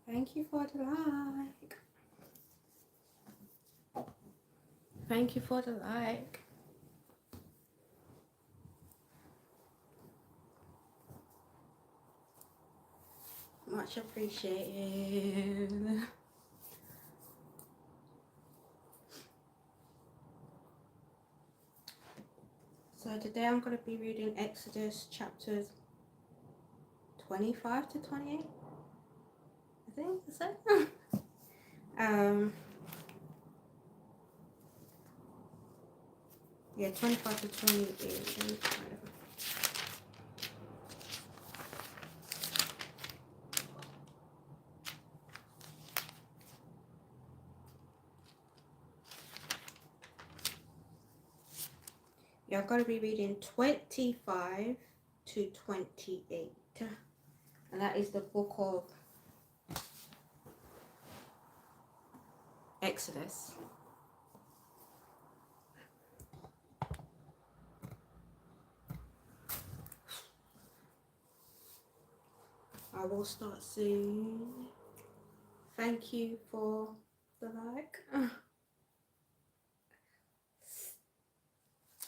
Thank you for the like. Thank you for the like. Much appreciated. So today I'm going to be reading Exodus chapters 25 to 28. I think that's it. Yeah, 25 to 28. Yeah, I'm going to be reading 25 to 28. And that is the book of Exodus. I will start soon. Thank you for the like.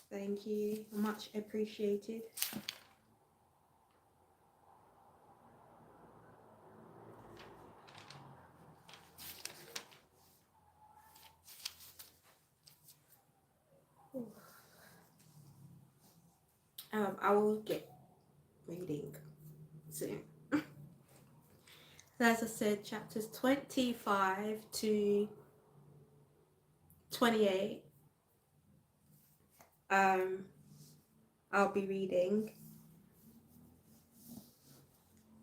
Thank you. Much appreciated. I will get reading soon. So as I said, chapters 25 to 28. I'll be reading.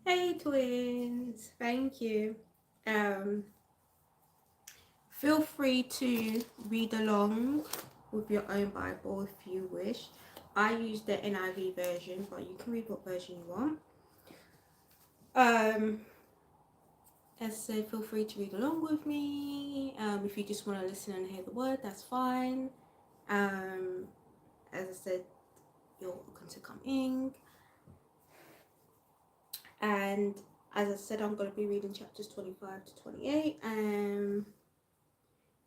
Hey twins, thank you. Feel free to read along with your own Bible if you wish. I use the NIV version, but you can read what version you want. As I said, feel free to read along with me. If you just want to listen and hear the word, that's fine. As I said, you're welcome to come in. And as I said, I'm going to be reading chapters 25 to 28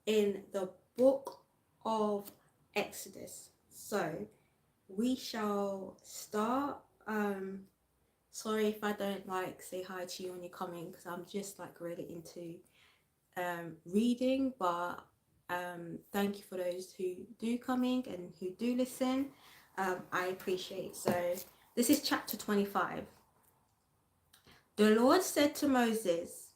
in the book of Exodus. So we shall start. Sorry if I don't say hi to you when you come in, because I'm just really into reading, but thank you for those who do come in and who do listen. I appreciate. So this is chapter 25. The Lord said to Moses,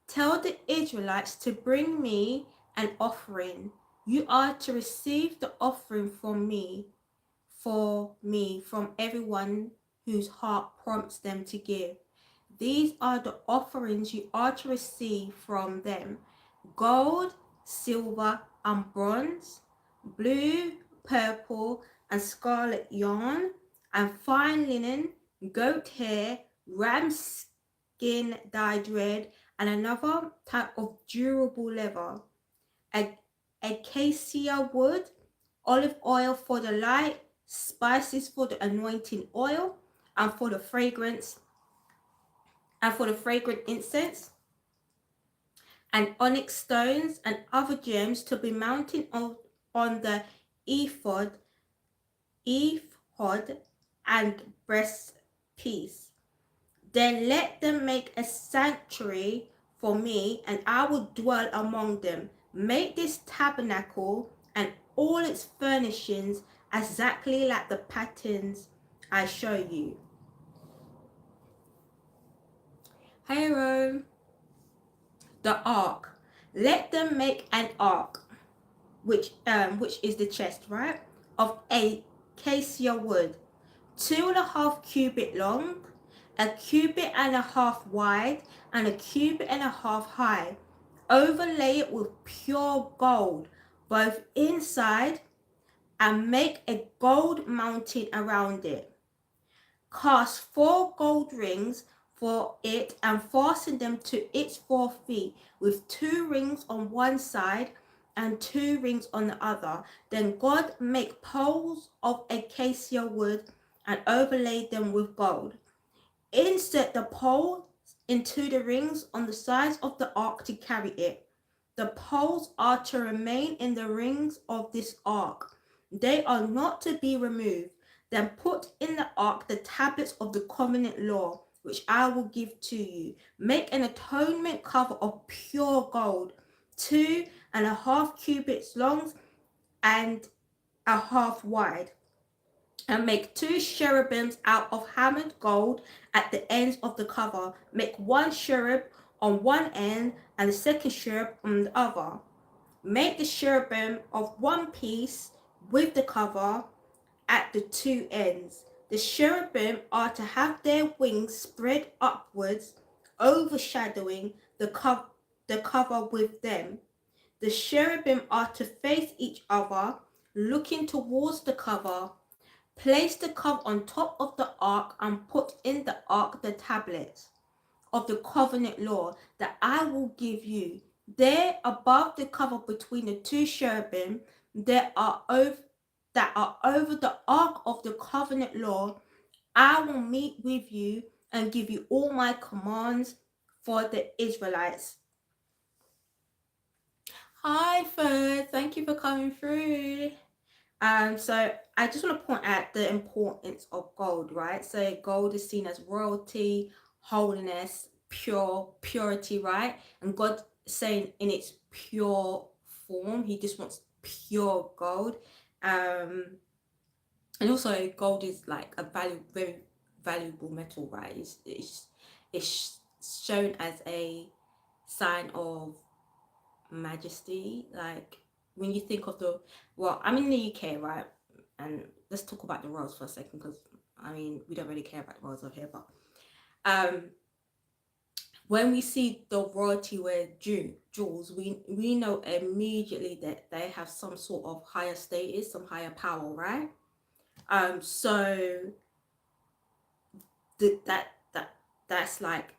"Tell the Israelites to bring me an offering. You are to receive the offering from me, from everyone whose heart prompts them to give. These are the offerings you are to receive from them: gold, silver, and bronze, blue, purple, and scarlet yarn, and fine linen, goat hair, ram skin dyed red, and another type of durable leather, acacia wood, olive oil for the light, spices for the anointing oil, and for the fragrant incense, and onyx stones and other gems to be mounted on the ephod and breastpiece. Then let them make a sanctuary for me, and I will dwell among them. Make this tabernacle and all its furnishings exactly like the patterns I show you." Hero, the ark. Let them make an ark, which is the chest, right, of acacia wood, 2.5 cubit long, 1.5 cubit wide, and 1.5 cubit high. Overlay it with pure gold, both inside, and make a gold mounting around it. Cast 4 gold rings for it and fasten them to its 4 feet, with 2 rings on one side and 2 rings on the other. Then God make poles of acacia wood and overlay them with gold. Insert the poles into the rings on the sides of the ark to carry it. The poles are to remain in the rings of this ark. They are not to be removed. Then put in the ark the tablets of the covenant law, which I will give to you. Make an atonement cover of pure gold, 2.5 cubits long and a half wide, and make 2 cherubims out of hammered gold at the ends of the cover. Make 1 cherub on one end and the second cherub on the other. Make the cherubim of one piece with the cover at the 2 ends. The cherubim are to have their wings spread upwards, overshadowing the cover with them. The cherubim are to face each other, looking towards the cover. Place the cover on top of the ark and put in the ark the tablets of the covenant law that I will give you. There above the cover between the 2 cherubim that are over the ark of the covenant law, I will meet with you and give you all my commands for the Israelites. Hi Ferd, thank you for coming through. So I just want to point out the importance of gold, right? So gold is seen as royalty, holiness, purity, right? And God saying in its pure form, he just wants pure gold. And also gold is like a very valuable metal, right? It's shown as a sign of majesty. Like when you think of I'm in the UK, right? And let's talk about the royals for a second, because I mean we don't really care about the royals over here, but when we see the royalty wear jewels, we know immediately that they have some sort of higher status, some higher power, right? So that's like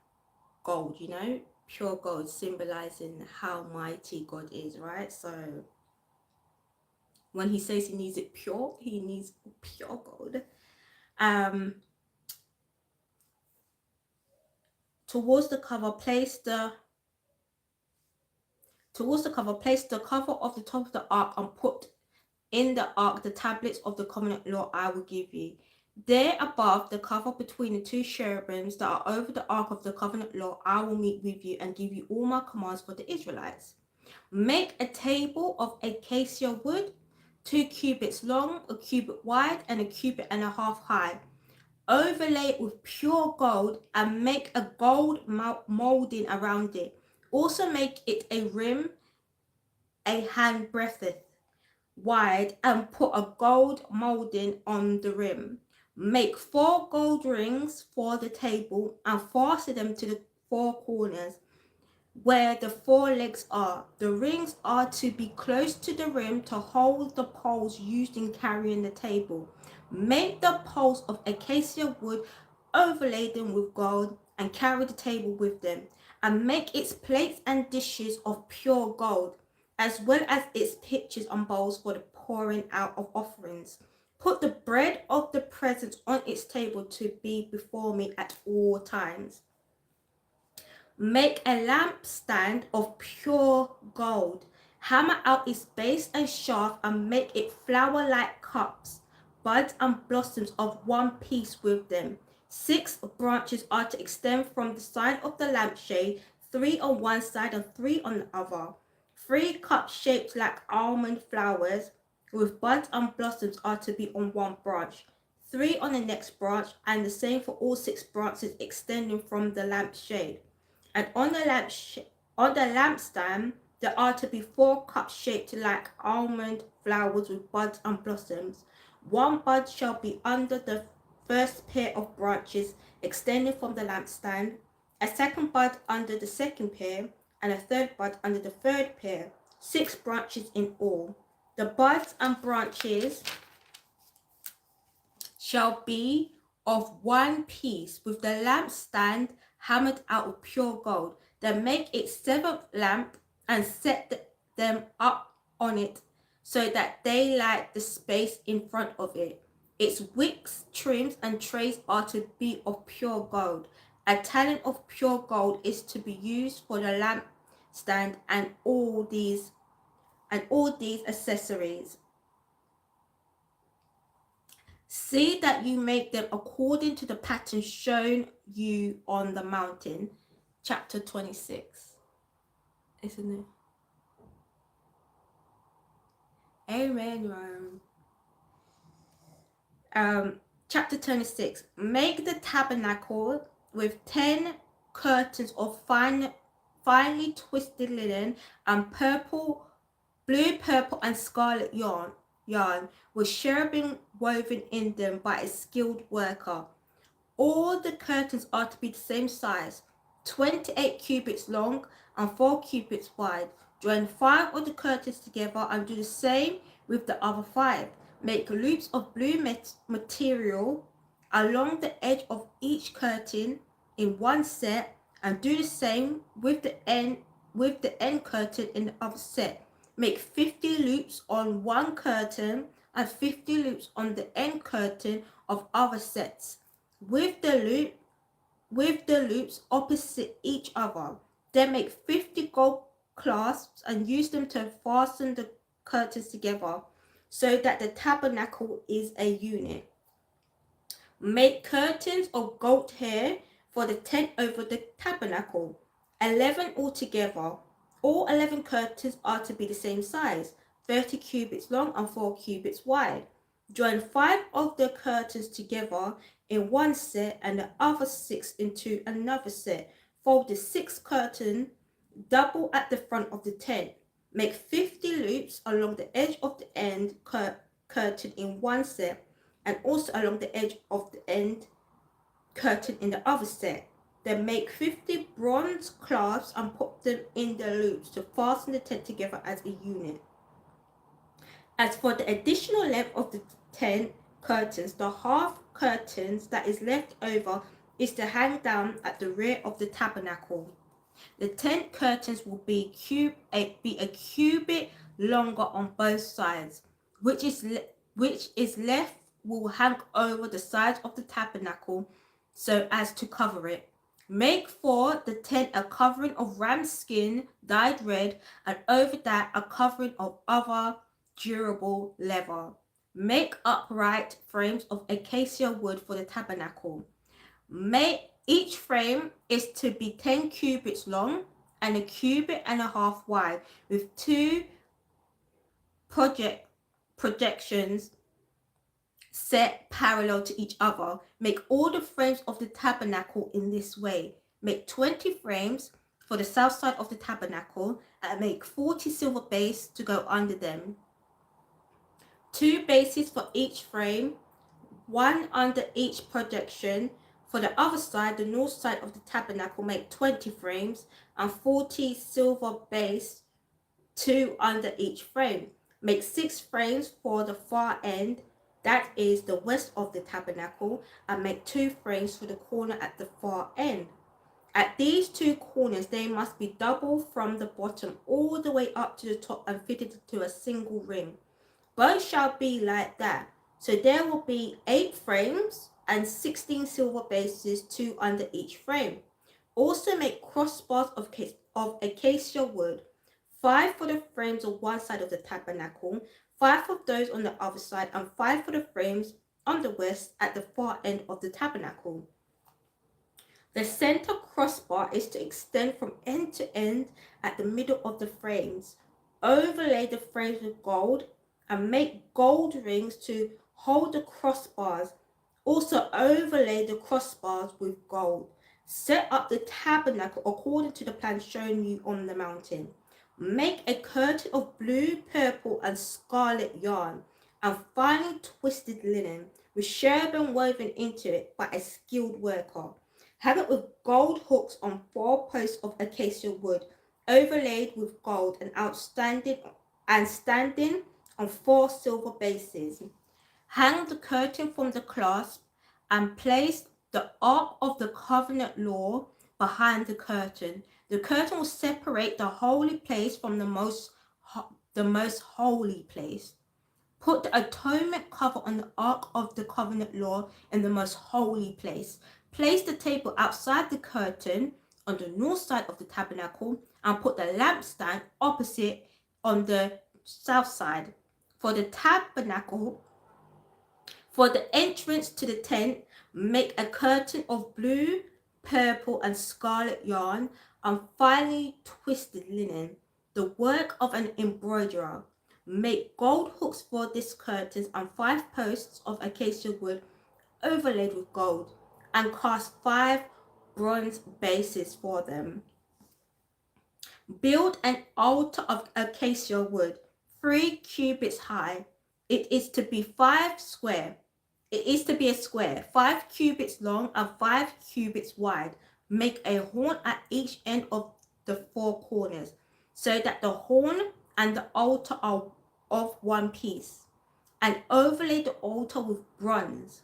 gold, you know, pure gold, symbolizing how mighty God is, right? So when he says he needs it pure, he needs pure gold. Towards the cover, place the cover of the top of the ark and put in the ark the tablets of the covenant law I will give you. There above the cover between the 2 cherubims that are over the ark of the covenant law, I will meet with you and give you all my commands for the Israelites. Make a table of acacia wood, 2 cubits long, a cubit wide, and a cubit and a half high. Overlay it with pure gold and make a gold molding around it. Also make it a rim a handbreadth wide and put a gold molding on the rim. Make 4 gold rings for the table and fasten them to the 4 corners where the 4 legs are. The rings are to be close to the rim to hold the poles used in carrying the table. Make the poles of acacia wood, overlay them with gold, and carry the table with them. And make its plates and dishes of pure gold, as well as its pitchers and bowls for the pouring out of offerings. Put the bread of the presence on its table to be before me at all times. Make a lampstand of pure gold. Hammer out its base and shaft and make it flower-like cups, buds and blossoms of one piece with them. 6 branches are to extend from the side of the lampshade, 3 on one side and 3 on the other. 3 cups shaped like almond flowers with buds and blossoms are to be on one branch, 3 on the next branch, and the same for all 6 branches extending from the lampshade. And on the lampstand there are to be 4 cups shaped like almond flowers with buds and blossoms. 1 bud shall be under the first pair of branches extending from the lampstand, a second bud under the second pair, and a third bud under the third pair. 6 branches in all. The buds and branches shall be of one piece, with the lampstand hammered out with pure gold. Then make its 7th lamp and set them up on it so that they light the space in front of it. Its wicks, trims, and trays are to be of pure gold. A talent of pure gold is to be used for the lampstand and all these accessories. See that you make them according to the pattern shown you on the mountain. Chapter 26. Isn't it? Amen. Chapter 26. Make the tabernacle with 10 curtains of finely twisted linen and blue, purple, and scarlet yarn with cherubim woven in them by a skilled worker. All the curtains are to be the same size, 28 cubits long and 4 cubits wide. Join 5 of the curtains together and do the same with the other 5. Make loops of blue material along the edge of each curtain in one set and do the same with the end curtain in the other set. Make 50 loops on one curtain and 50 loops on the end curtain of other sets with the loops opposite each other. Then make 50 gold clasps and use them to fasten the curtains together so that the tabernacle is a unit. Make curtains of goat hair for the tent over the tabernacle, 11 altogether. All 11 curtains are to be the same size, 30 cubits long and 4 cubits wide. Join 5 of the curtains together in one set and the other 6 into another set. Fold the 6th curtain double at the front of the tent. Make 50 loops along the edge of the end curtain in one set and also along the edge of the end curtain in the other set. Then make 50 bronze clasps and put them in the loops to fasten the tent together as a unit. As for the additional length of the tent curtains, the half curtains that is left over is to hang down at the rear of the tabernacle. The tent curtains will be a cubit longer on both sides, which is left will hang over the sides of the tabernacle so as to cover it. Make for the tent a covering of ram skin dyed red, and over that a covering of other durable leather. Make upright frames of acacia wood for the tabernacle. Each frame is to be 10 cubits long and a cubit and a half wide, with 2 projections set parallel to each other. Make all the frames of the tabernacle in this way. Make 20 frames for the south side of the tabernacle and make 40 silver bases to go under them. 2 bases for each frame, 1 under each projection. For the other side, the north side of the tabernacle, make 20 frames and 40 silver base, 2 under each frame. Make 6 frames for the far end, that is the west of the tabernacle, and make 2 frames for the corner at the far end. At these 2 corners, they must be double from the bottom all the way up to the top and fitted to a single ring. Both shall be like that. So there will be 8 frames and 16 silver bases, 2 under each frame. Also make crossbars of acacia wood, 5 for the frames on one side of the tabernacle, 5 of those on the other side, and 5 for the frames on the west at the far end of the tabernacle. The center crossbar is to extend from end to end at the middle of the frames. Overlay the frames with gold and make gold rings to hold the crossbars. Also overlay the crossbars with gold. Set up the tabernacle according to the plan shown you on the mountain. Make a curtain of blue, purple, and scarlet yarn and finely twisted linen with cherubim woven into it by a skilled worker. Hang it with gold hooks on 4 posts of acacia wood, overlaid with gold and standing on 4 silver bases. Hang the curtain from the clasp and place the Ark of the Covenant law behind the curtain. The curtain will separate the holy place from the most holy place. Put the atonement cover on the Ark of the Covenant law in the most holy place. Place the table outside the curtain on the north side of the tabernacle and put the lampstand opposite on the south side. For the tabernacle, for the entrance to the tent, make a curtain of blue, purple, and scarlet yarn and finely twisted linen, the work of an embroiderer. Make gold hooks for these curtains and 5 posts of acacia wood overlaid with gold, and cast 5 bronze bases for them. Build an altar of acacia wood, 3 cubits high. It is to be 5 square. It is to be a square, 5 cubits long and 5 cubits wide. Make a horn at each end of the 4 corners, so that the horn and the altar are of one piece. And overlay the altar with bronze.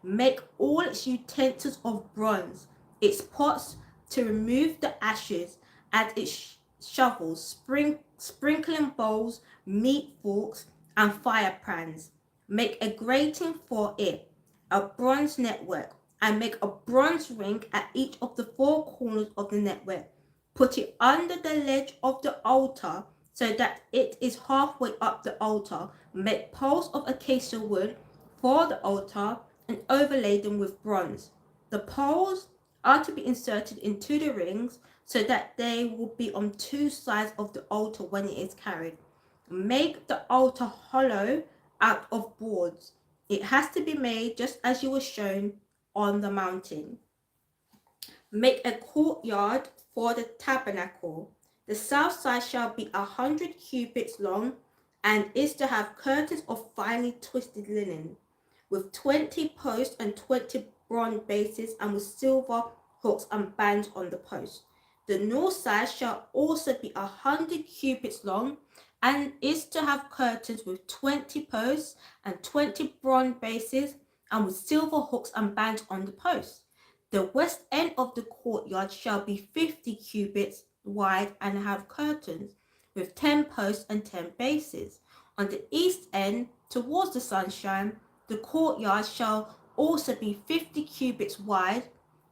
Make all its utensils of bronze, its pots to remove the ashes, and its shovels, sprinkling bowls, meat forks, and fire pans. Make a grating for it, a bronze network, and make a bronze ring at each of the 4 corners of the network. Put it under the ledge of the altar so that it is halfway up the altar. Make poles of acacia wood for the altar and overlay them with bronze. The poles are to be inserted into the rings so that they will be on 2 sides of the altar when it is carried. Make the altar hollow out of boards. It has to be made just as you were shown on the mountain. Make a courtyard for the tabernacle. The south side shall be 100 cubits long and is to have curtains of finely twisted linen, with 20 posts and 20 bronze bases, and with silver hooks and bands on the posts. The north side shall also be 100 cubits long and is to have curtains with 20 posts and 20 bronze bases, and with silver hooks and bands on the posts. The west end of the courtyard shall be 50 cubits wide and have curtains with 10 posts and 10 bases. On the east end, towards the sunshine, the courtyard shall also be 50 cubits wide.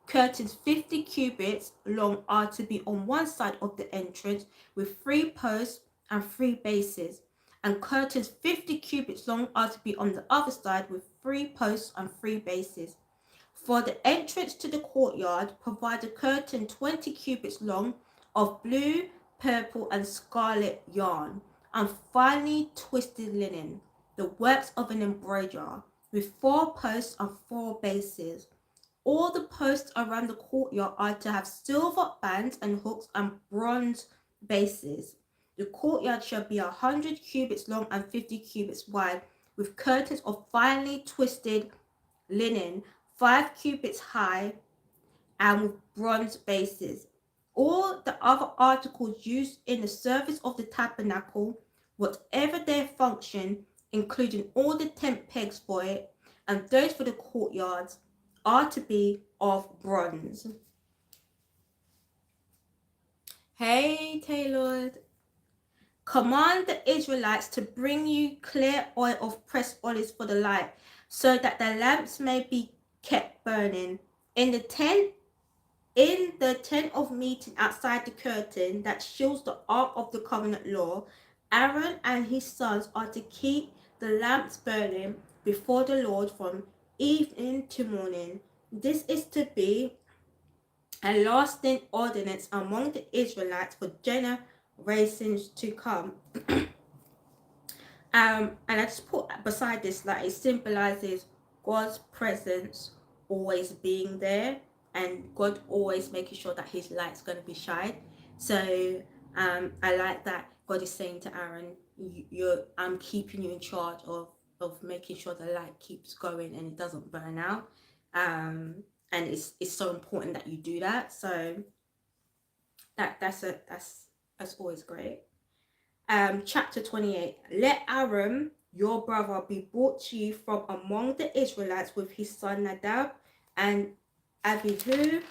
Curtains 50 cubits long are to be on one side of the entrance with 3 posts and 3 bases. And curtains 50 cubits long are to be on the other side with 3 posts and 3 bases. For the entrance to the courtyard, provide a curtain 20 cubits long of blue, purple, and scarlet yarn, and finely twisted linen, the works of an embroiderer, with 4 posts and 4 bases. All the posts around the courtyard are to have silver bands and hooks and bronze bases. The courtyard shall be 100 cubits long and 50 cubits wide, with curtains of finely twisted linen, 5 cubits high, and with bronze bases. All the other articles used in the service of the tabernacle, whatever their function, including all the tent pegs for it and those for the courtyards, are to be of bronze. Hey, Taylor. Command the Israelites to bring you clear oil of pressed olives for the light, so that the lamps may be kept burning. In the tent of meeting outside the curtain that shields the ark of the covenant law, Aaron and his sons are to keep the lamps burning before the Lord from evening to morning. This is to be a lasting ordinance among the Israelites for generations to come. And I just put beside this, like, it symbolizes God's presence always being there, and God always making sure that his light's going to be shined. So I like that God is saying to Aaron, I'm keeping you in charge of making sure the light keeps going and it doesn't burn out. And it's so important that you do that. So that's always great. Chapter 28. Let Aaron, your brother, be brought to you from among the Israelites with his son Nadab and Abihu,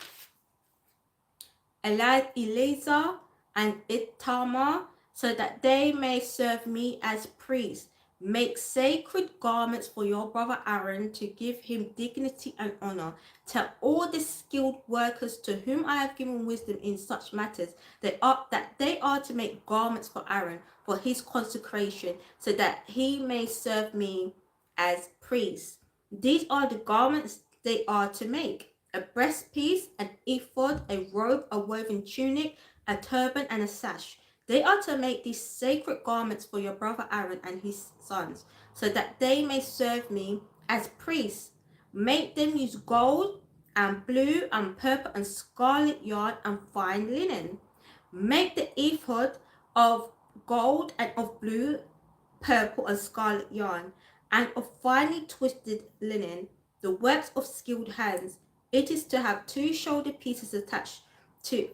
Eleazar, and Ithamar, so that they may serve me as priests. Make sacred garments for your brother Aaron to give him dignity and honor. Tell all the skilled workers to whom I have given wisdom in such matters that they are to make garments for Aaron for his consecration, so that he may serve me as priest. These are the garments they are to make: a breastpiece, an ephod, a robe, a woven tunic, a turban, and a sash. They are to make these sacred garments for your brother Aaron and his sons, so that they may serve me as priests. Make them use gold and blue and purple and scarlet yarn and fine linen. Make the ephod of gold and of blue, purple, and scarlet yarn, and of finely twisted linen, the works of skilled hands. It is to have 2 shoulder pieces attached to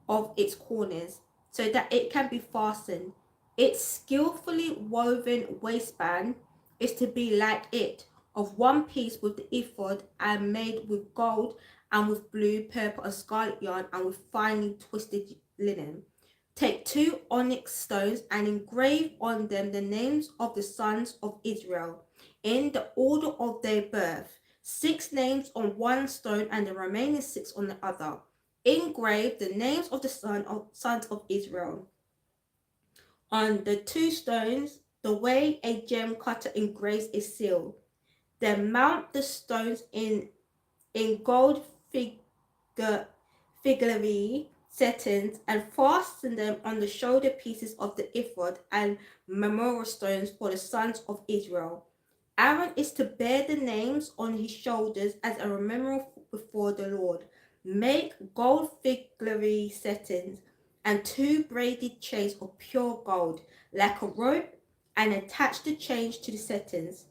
of its corners, so that it can be fastened. Its skillfully woven waistband is to be like it, of one piece with the ephod, and made with gold and with blue, purple, and scarlet yarn, and with finely twisted linen. Take 2 onyx stones and engrave on them the names of the sons of Israel in the order of their birth, 6 names on one stone and the remaining 6 on the other. Engrave the names of the sons of Israel on the 2 stones, the way a gem cutter engraves a seal. Then mount the stones in gold filigree settings and fasten them on the shoulder pieces of the ephod and memorial stones for the sons of Israel. Aaron is to bear the names on his shoulders as a memorial before the Lord. Make gold filigree settings and 2 braided chains of pure gold, like a rope, and attach the chains to the settings.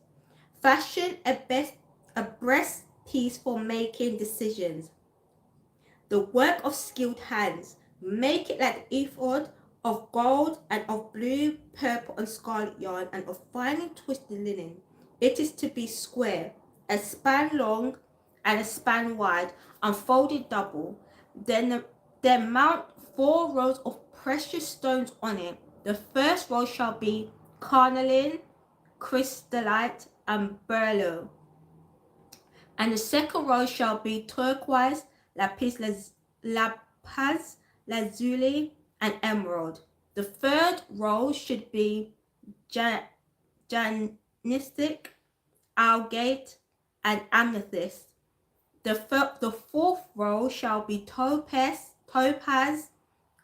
Fashion a breast piece for making decisions, the work of skilled hands. Make it like the ephod, of gold and of blue, purple, and scarlet yarn, and of finely twisted linen. It is to be square, a span long and a span wide, unfolded double. Then mount 4 rows of precious stones on it. The first row shall be carnelian, chrysolite, and beryl, and the second row shall be turquoise, lapis lazuli, and emerald. The third row should be janistic, agate, and amethyst. The fourth row shall be topaz,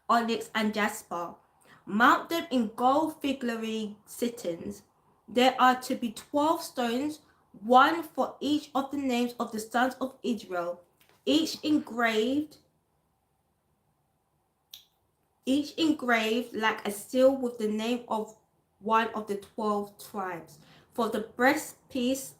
onyx, and jasper. Mount them in gold filigree sittings. There are to be 12 stones, 1 for each of the names of the sons of Israel, each engraved like a seal with the name of one of the 12 tribes. For the breastpiece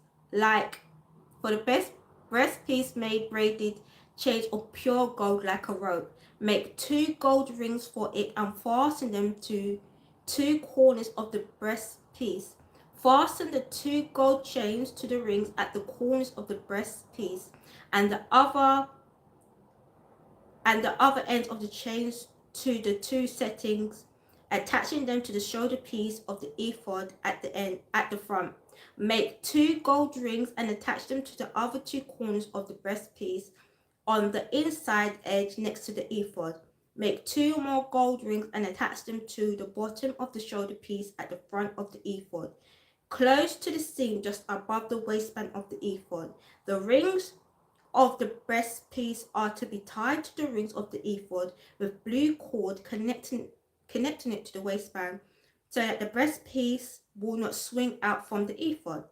made braided chains of pure gold like a rope. Make 2 gold rings for it and fasten them to 2 corners of the breastpiece. Fasten the 2 gold chains to the rings at the corners of the breastpiece, and the other ends of the chains to the 2 settings, attaching them to the shoulder piece of the ephod at the front. Make 2 gold rings and attach them to the other 2 corners of the breastpiece on the inside edge next to the ephod. Make 2 more gold rings and attach them to the bottom of the shoulder piece at the front of the ephod, close to the seam just above the waistband of the ephod. The rings of the breastpiece are to be tied to the rings of the ephod with blue cord connecting it to the waistband, so that the breastpiece will not swing out from the ephod.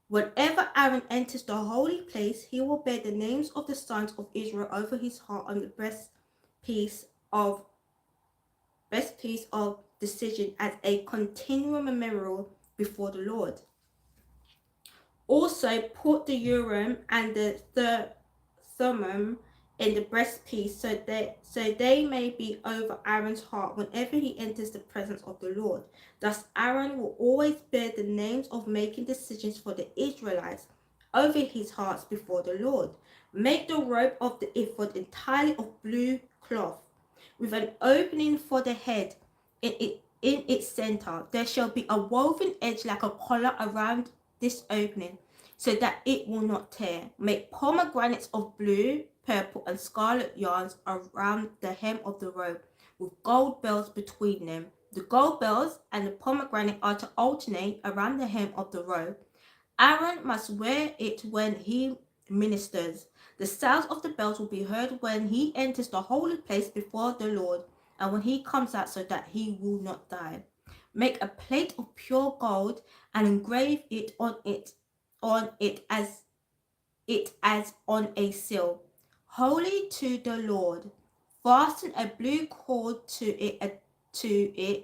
Whenever Aaron enters the holy place, he will bear the names of the sons of Israel over his heart on the breastpiece of decision as a continual memorial before the Lord. Also put the Urim and the Thummim in the breastpiece, so they may be over Aaron's heart whenever he enters the presence of the Lord. Thus Aaron will always bear the names of making decisions for the Israelites over his hearts before the Lord. Make the robe of the ephod entirely of blue cloth, with an opening for the head in in its center. There shall be a woven edge like a collar around this opening, so that it will not tear. Make pomegranates of blue, purple, and scarlet yarns around the hem of the robe, with gold bells between them. The gold bells and the pomegranate are to alternate around the hem of the robe. Aaron must wear it when he ministers. The sounds of the bells will be heard when he enters the holy place before the Lord, and when he comes out, so that he will not die. Make a plate of pure gold and engrave it as on a seal. Holy to the Lord. Fasten a blue cord to it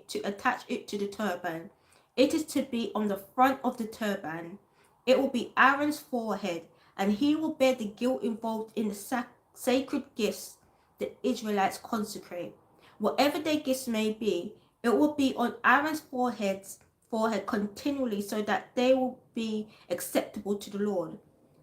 to attach it to the turban. It is to be on the front of the turban. It will be Aaron's forehead, and he will bear the guilt involved in the sacred gifts the Israelites consecrate. Whatever their gifts may be, it will be on Aaron's forehead continually, so that they will be acceptable to the Lord.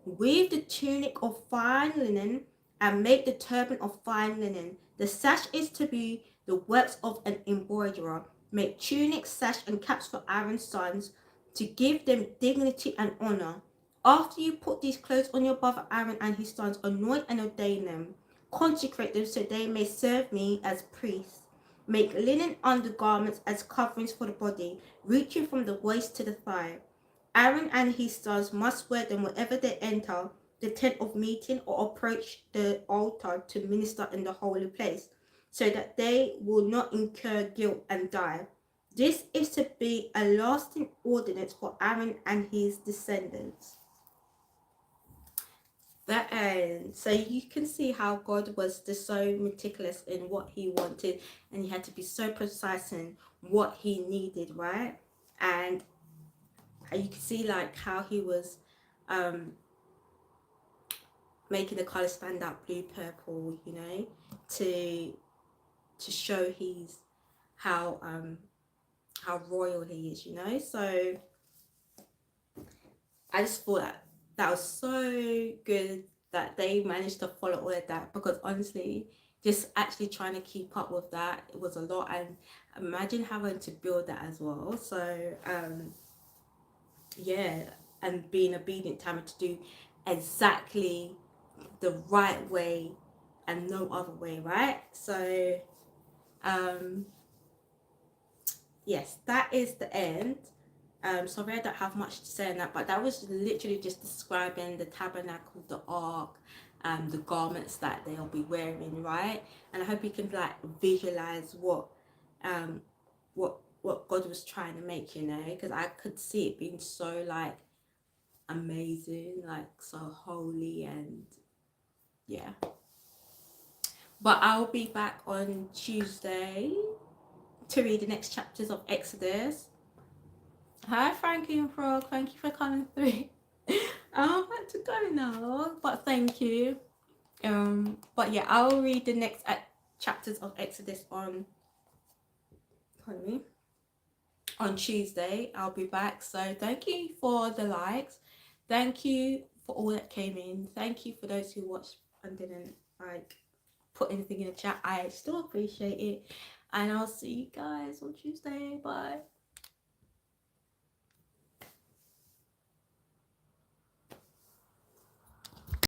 Weave the tunic of fine linen and make the turban of fine linen. The sash is to be the works of an embroiderer. Make tunics, sash, and caps for Aaron's sons, to give them dignity and honor. After you put these clothes on your brother Aaron and his sons, anoint and ordain them. Consecrate them so they may serve me as priests. Make linen undergarments as coverings for the body, reaching from the waist to the thigh. Aaron and his sons must wear them whenever they enter the tent of meeting or approach the altar to minister in the holy place, so that they will not incur guilt and die. This is to be a lasting ordinance for Aaron and his descendants. The end. So you can see how God was just so meticulous in what he wanted, and he had to be so precise in what he needed, right? And you can see like how he was making the color stand out, blue, purple, you know, to show how royal he is, you know. So I just thought that was so good that they managed to follow all of that, because honestly, just actually trying to keep up with that, it was a lot. And imagine having to build that as well. So yeah, and being obedient to having to do exactly the right way and no other way, right? So yes, that is the end. Sorry I don't have much to say on that, but that was literally just describing the tabernacle, the ark, the garments that they'll be wearing, right? And I hope you can like visualize what God was trying to make, you know, because I could see it being so like amazing, like so holy, and yeah. But I'll be back on Tuesday to read the next chapters of Exodus. Hi Frankie and Frog, thank you for coming through. I'm about to go now, but thank you. But yeah, I'll read the next chapters of Exodus on Tuesday. I'll be back. So thank you for the likes. Thank you for all that came in. Thank you for those who watched and didn't like put anything in the chat. I still appreciate it. And I'll see you guys on Tuesday. Bye.